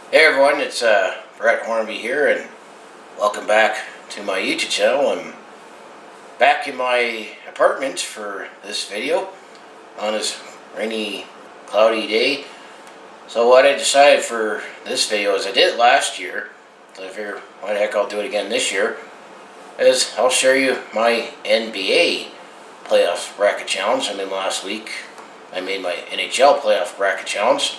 Hey everyone, it's Brett Hornby here, and welcome back to my YouTube channel. I'm back in my apartment for this video on this rainy, cloudy day. So what I decided for this video, as I did it last year, so I figure why the heck I'll do it again this year, is I'll show you my NBA playoff bracket challenge. I mean, last week I made my NHL playoff bracket challenge,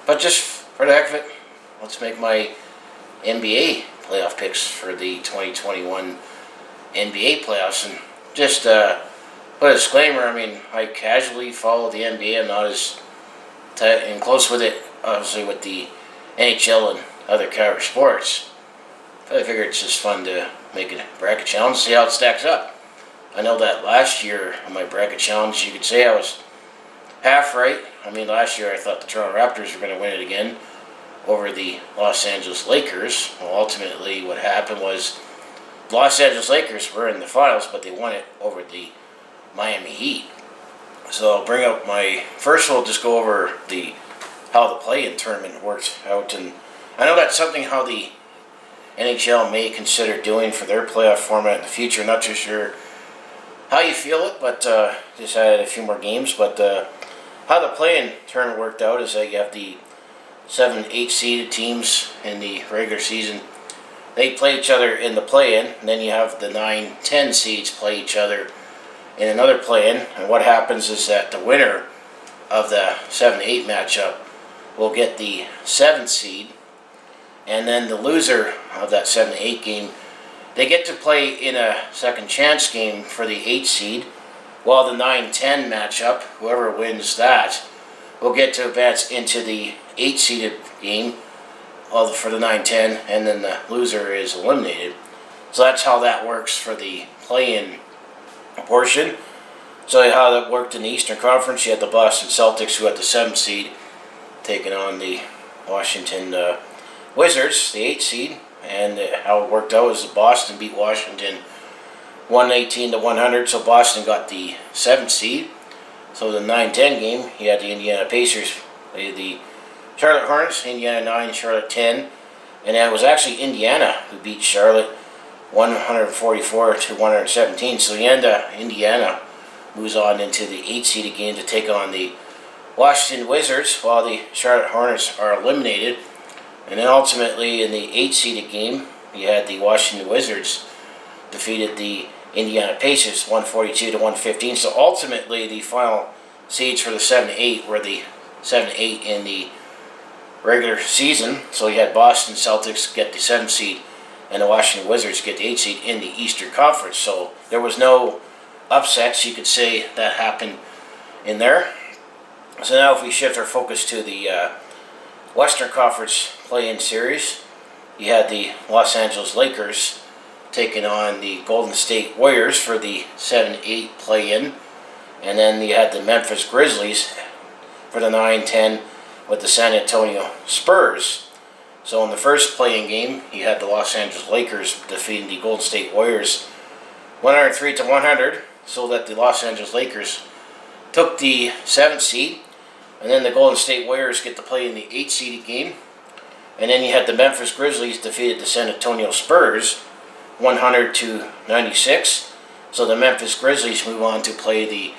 but just for the heck of it, let's make my NBA playoff picks for the 2021 NBA playoffs. And just put a disclaimer, I mean, I casually follow the NBA. I'm not as in close with it, obviously, with the NHL and other kind of sports. But I figured it's just fun to make a bracket challenge, see how it stacks up. I know that last year on my bracket challenge, you could say I was half right. I mean, last year I thought the Toronto Raptors were going to win it again over the Los Angeles Lakers. Well, ultimately what happened was the Los Angeles Lakers were in the finals, but they won it over the Miami Heat. So I'll bring up first we'll just go over how the play-in tournament works out, and I know that's something how the NHL may consider doing for their playoff format in the future. Not too sure how you feel it, but just added a few more games. But how the play-in tournament worked out is that you have the 7, 8 seeded teams in the regular season. They play each other in the play-in, and then you have the 9, 10 seeds play each other in another play-in. And what happens is that the winner of the 7, 8 matchup will get the 7th seed, and then the loser of that 7, 8 game, they get to play in a second chance game for the 8 seed, while the 9, 10 matchup, whoever wins that, will get to advance into the 8-seeded game for the 9-10, and then the loser is eliminated. So that's how that works for the play-in portion. So how that worked in the Eastern Conference, you had the Boston Celtics, who had the 7th seed, taking on the Washington Wizards, the 8th seed. And how it worked out is Boston beat Washington 118-100, so Boston got the 7th seed. So the 9-10 game, you had the Indiana Pacers, the Charlotte Hornets, Indiana 9, Charlotte 10. And it was actually Indiana who beat Charlotte 144-117. So Indiana moves on into the 8-seeded game to take on the Washington Wizards, while the Charlotte Hornets are eliminated. And then ultimately in the 8-seeded game, you had the Washington Wizards defeated the Indiana Pacers 142-115. So ultimately the final seeds for the 7-8 were the 7-8 in the regular season. So you had Boston Celtics get the 7th seed and the Washington Wizards get the 8th seed in the Eastern Conference. So there was no upsets, you could say, that happened in there. So now if we shift our focus to the Western Conference play-in series, you had the Los Angeles Lakers taking on the Golden State Warriors for the 7-8 play-in. And then you had the Memphis Grizzlies for the 9-10 with the San Antonio Spurs. So in the first play-in game, you had the Los Angeles Lakers defeating the Golden State Warriors 103-100, so that the Los Angeles Lakers took the 7th seed. And then the Golden State Warriors get to play in the 8-seeded game. And then you had the Memphis Grizzlies defeated the San Antonio Spurs 100-96. So the Memphis Grizzlies move on to play the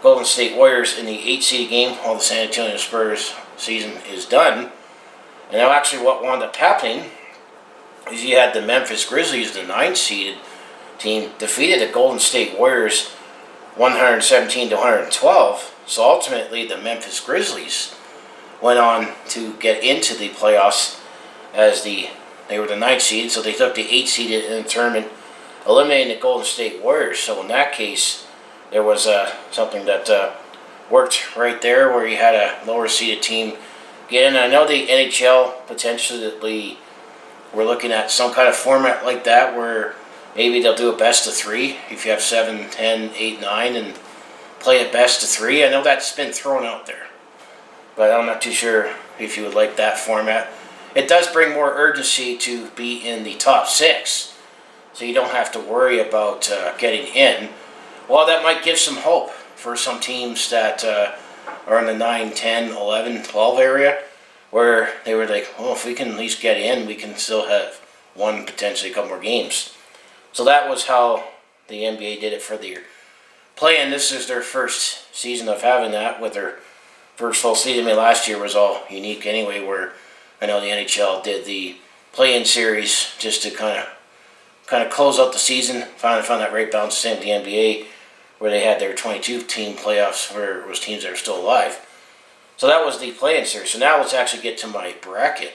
Golden State Warriors in the 8-seeded game, while the San Antonio Spurs season is done. And now actually what wound up happening is you had the Memphis Grizzlies, the 9-seeded team, defeated the Golden State Warriors 117-112. So ultimately the Memphis Grizzlies went on to get into the playoffs as they were the 9th seed, so they took the 8th seed in the tournament, eliminating the Golden State Warriors. So in that case, there was something that worked right there, where you had a lower seeded team get in. I know the NHL potentially we're looking at some kind of format like that, where maybe they'll do a best of 3 if you have 7, 10, 8, 9, and play a best of 3. I know that's been thrown out there, but I'm not too sure if you would like that format. It does bring more urgency to be in the top 6, so you don't have to worry about getting in. Well, that might give some hope for some teams that are in the 9, 10, 11, 12 area, where they were like, well, if we can at least get in, we can still have one, potentially a couple more games. So that was how the NBA did it for the play-in. This is their first season of having that, with their first full season. I mean, last year was all unique anyway, where I know the NHL did the play-in series just to kind of close out the season. Finally found that right balance. Same with the NBA, where they had their 22-team playoffs, where it was teams that are still alive. So that was the play-in series. So now let's actually get to my bracket.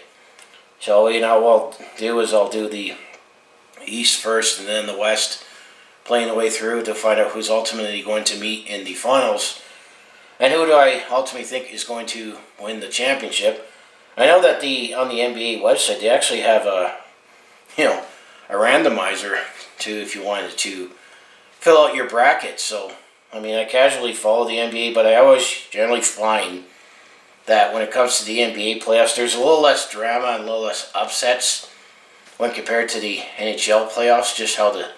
So, what I'll do is I'll do the East first and then the West, playing the way through to find out who's ultimately going to meet in the finals. And who do I ultimately think is going to win the championship? I know that on the NBA website, they actually have a randomizer to, if you wanted to fill out your bracket. So, I mean, I casually follow the NBA, but I always generally find that when it comes to the NBA playoffs, there's a little less drama and a little less upsets when compared to the NHL playoffs, just how the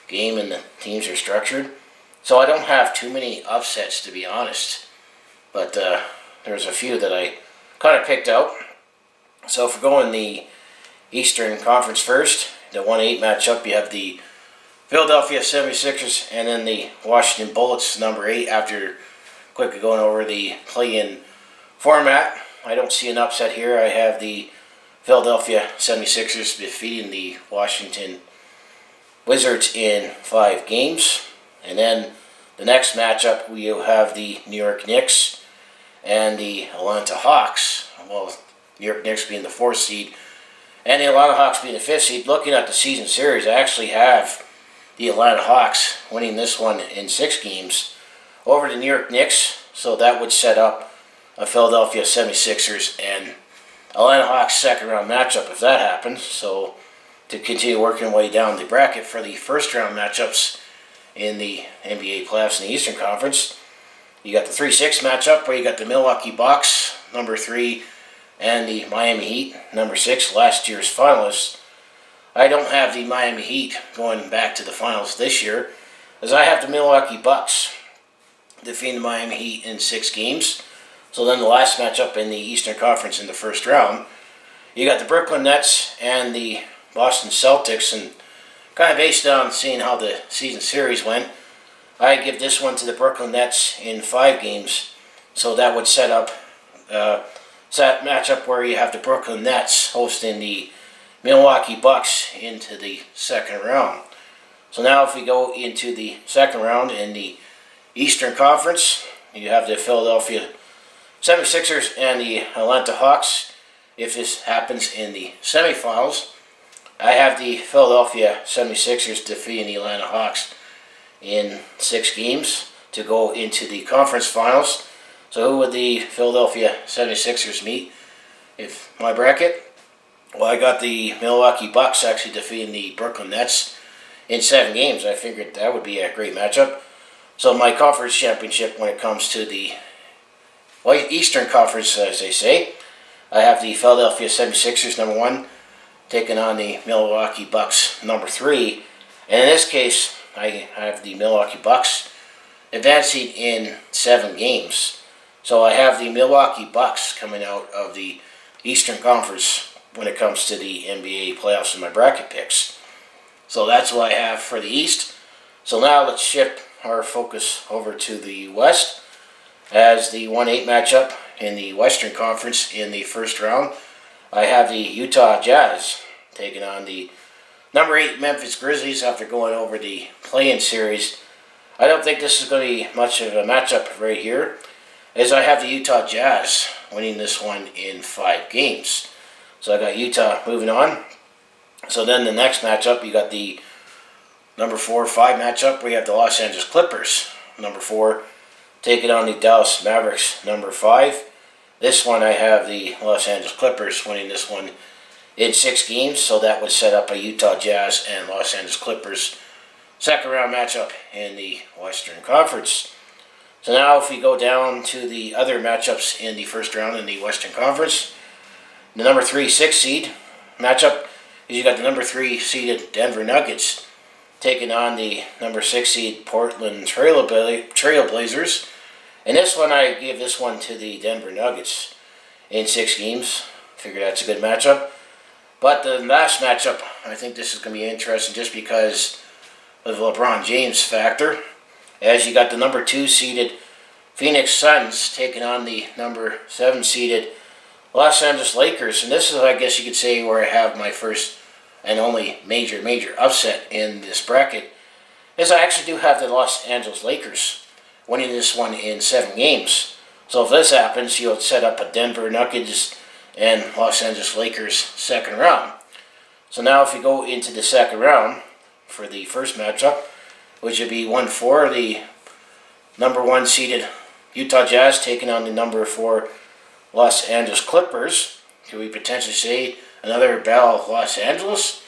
game and the teams are structured. So I don't have too many upsets, to be honest. But there's a few that I kind of picked out. So if we're going the Eastern Conference first, the 1-8 matchup, you have the Philadelphia 76ers and then the Washington Bullets, number 8, after quickly going over the play-in format. I don't see an upset here. I have the Philadelphia 76ers defeating the Washington Wizards in 5 games. And then the next matchup, we'll have the New York Knicks and the Atlanta Hawks. Well, New York Knicks being the 4th seed and the Atlanta Hawks being the 5th seed. Looking at the season series, I actually have the Atlanta Hawks winning this one in 6 games over the New York Knicks. So that would set up a Philadelphia 76ers and Atlanta Hawks second round matchup if that happens. So to continue working way down the bracket for the first round matchups in the NBA playoffs in the Eastern Conference, you got the 3-6 matchup where you got the Milwaukee Bucks, number 3, and the Miami Heat, number 6, last year's finalists. I don't have the Miami Heat going back to the finals this year, as I have the Milwaukee Bucks defeating the Miami Heat in 6 games. So then the last matchup in the Eastern Conference in the first round, you got the Brooklyn Nets and the Boston Celtics, and kind of based on seeing how the season series went, I give this one to the Brooklyn Nets in 5 games. So that would set up that matchup where you have the Brooklyn Nets hosting the Milwaukee Bucks into the second round. So now if we go into the second round in the Eastern Conference, you have the Philadelphia 76ers and the Atlanta Hawks. If this happens in the semifinals, I have the Philadelphia 76ers defeating the Atlanta Hawks in 6 games to go into the conference finals. So who would the Philadelphia 76ers meet? If my bracket, well, I got the Milwaukee Bucks actually defeating the Brooklyn Nets in 7 games. I figured that would be a great matchup. So my conference championship, when it comes to the Eastern Conference, as they say, I have the Philadelphia 76ers, number 1, taking on the Milwaukee Bucks, number 3. And in this case, I have the Milwaukee Bucks advancing in 7 games. So I have the Milwaukee Bucks coming out of the Eastern Conference when it comes to the NBA playoffs in my bracket picks. So that's what I have for the East. So now let's shift our focus over to the West, as the 1-8 matchup in the Western Conference in the first round. I have the Utah Jazz taking on the number 8 Memphis Grizzlies after going over the play-in series. I don't think this is going to be much of a matchup right here, as I have the Utah Jazz winning this one in 5 games. So I got Utah moving on. So then the next matchup, you got the number 4-5 matchup where you have the Los Angeles Clippers, number 4, taking on the Dallas Mavericks, number 5. This one I have the Los Angeles Clippers winning this one in 6 games, so that would set up a Utah Jazz and Los Angeles Clippers second round matchup in the Western Conference. So now if we go down to the other matchups in the first round in the Western Conference, the number 3-6 seed matchup is you got the number 3 seeded Denver Nuggets taking on the number 6 seed Portland Trailblazers. And this one, I give this one to the Denver Nuggets in 6 games. Figure that's a good matchup. But the last matchup, I think this is going to be interesting just because of the LeBron James factor. As you got the number 2 seeded Phoenix Suns taking on the number 7 seeded Los Angeles Lakers. And this is, I guess you could say, where I have my first and only major upset in this bracket. Is I actually do have the Los Angeles Lakers winning this one in 7 games. So if this happens, you'll set up a Denver Nuggets and Los Angeles Lakers second round. So now if you go into the second round for the first matchup, which would be 1-4, the number 1 seeded Utah Jazz taking on the number 4 Los Angeles Clippers. Could we potentially say another battle of Los Angeles?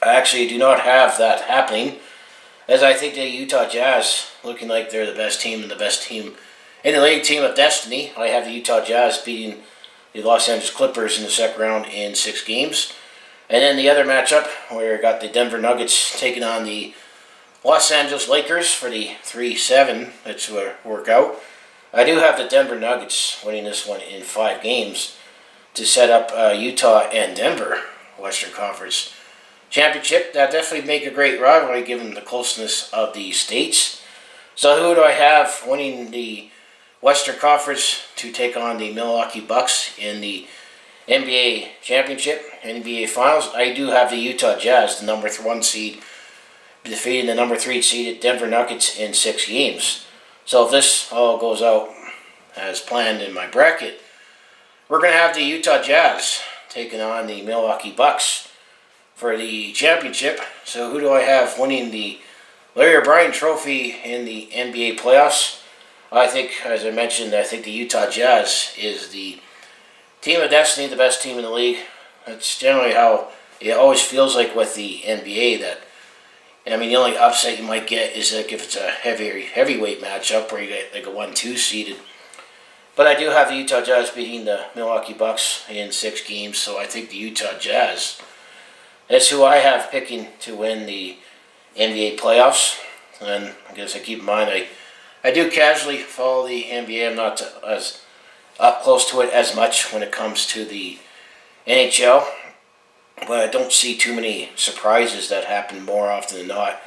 I actually do not have that happening, as I think the Utah Jazz looking like they're the best team and the best team in the league, team of destiny. I have the Utah Jazz beating the Los Angeles Clippers in the second round in 6 games. And then the other matchup, where I got the Denver Nuggets taking on the Los Angeles Lakers for the 3-7. That's will work out. I do have the Denver Nuggets winning this one in 5 games to set up Utah and Denver Western Conference Championship. That definitely make a great rivalry given the closeness of the states. So who do I have winning the Western Conference to take on the Milwaukee Bucks in the NBA Championship, NBA Finals? I do have the Utah Jazz, the number 1 seed, defeating the number 3 seeded Denver Nuggets in 6 games. So if this all goes out as planned in my bracket, we're going to have the Utah Jazz taking on the Milwaukee Bucks for the championship. So who do I have winning the Larry O'Brien Trophy in the NBA playoffs? I think, as I mentioned, I think the Utah Jazz is the team of destiny, the best team in the league. That's generally how it always feels like with the NBA. That, I mean, the only upset you might get is like if it's a heavyweight matchup where you get like a 1-2 seeded. But I do have the Utah Jazz beating the Milwaukee Bucks in 6 games, so I think the Utah Jazz, that's who I have picking to win the NBA playoffs. And I guess I keep in mind, I do casually follow the NBA. I'm not as up close to it as much when it comes to the NHL, but I don't see too many surprises that happen more often than not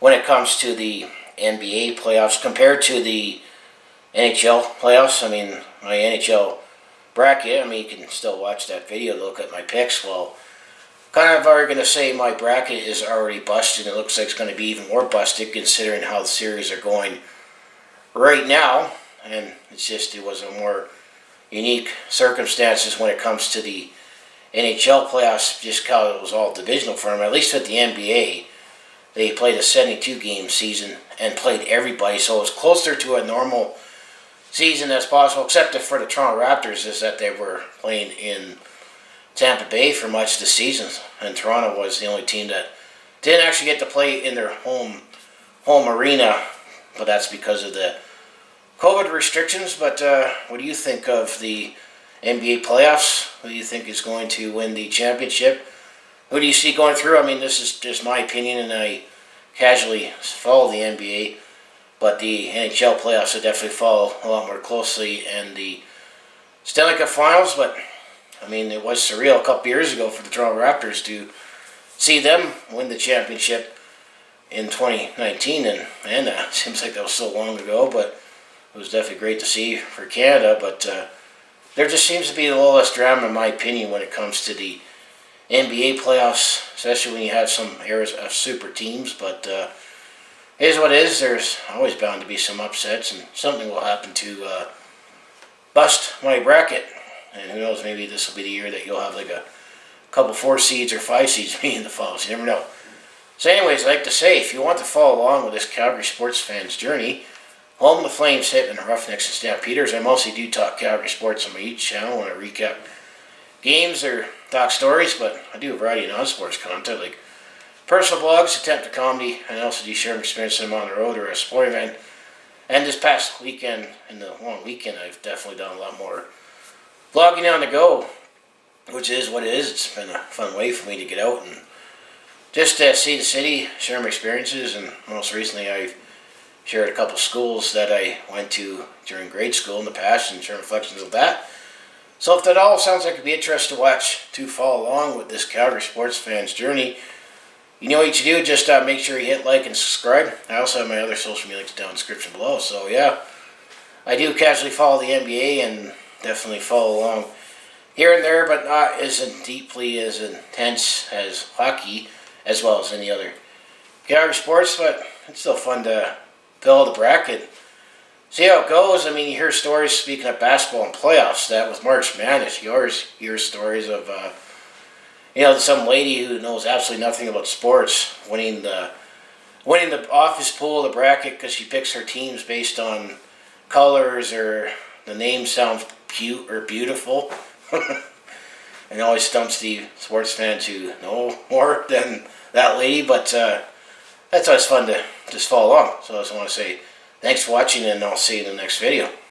when it comes to the NBA playoffs compared to the NHL playoffs. I mean, my NHL bracket, I mean, you can still watch that video to look at my picks. Well, kind of already going to say my bracket is already busted. It looks like it's going to be even more busted considering how the series are going right now. And it's just, it was a more unique circumstances when it comes to the NHL playoffs, just how it was all divisional for them. At least with the NBA, they played a 72-game season and played everybody, so it was closer to a normal season as possible, except for the Toronto Raptors, is that they were playing in Tampa Bay for much of the season, and Toronto was the only team that didn't actually get to play in their home arena, but that's because of the COVID restrictions. But what do you think of the NBA playoffs? Who do you think is going to win the championship? Who do you see going through? I mean, this is just my opinion, and I casually follow the NBA, but the NHL playoffs I definitely follow a lot more closely, and the Stanley Cup Finals. But I mean, it was surreal a couple years ago for the Toronto Raptors to see them win the championship in 2019, and it seems like that was so long ago, but it was definitely great to see for Canada. But there just seems to be a little less drama, in my opinion, when it comes to the NBA playoffs, especially when you have some eras of super teams. But it is what it is. There's always bound to be some upsets, and something will happen to bust my bracket. And who knows, maybe this will be the year that you'll have like a couple 4 seeds or 5 seeds being in the finals. You never know. So anyways, I'd like to say, if you want to follow along with this Calgary sports fan's journey, home the Flames hit and Roughnecks and Stampeders, I mostly do talk Calgary sports on my YouTube channel when I recap games or talk stories, but I do a variety of non-sports content like personal blogs, attempt at comedy, and I also do share experiences when I'm on the road or a sporting event. And this past weekend, in the long weekend, I've definitely done a lot more vlogging on the go, which is what it is. It's been a fun way for me to get out and just see the city, share my experiences, and most recently I've shared a couple schools that I went to during grade school in the past and share reflections of that. So if that all sounds like it'd be interesting to watch to follow along with this Calgary sports fan's journey, you know what you do. Just make sure you hit like and subscribe. I also have my other social media links down in the description below. So yeah, I do casually follow the NBA and definitely follow along here and there, but not as deeply as intense as hockey, as well as any other Calgary sports. But it's still fun to fill the bracket. See how it goes. I mean, you hear stories, speaking of basketball and playoffs, that with March Madness, you always hear stories of, some lady who knows absolutely nothing about sports winning the office pool of the bracket because she picks her teams based on colors or the name sounds cute or beautiful. And it always stumps the sports fan to know more than that lady, but that's always fun to just follow along. So I just want to say thanks for watching, and I'll see you in the next video.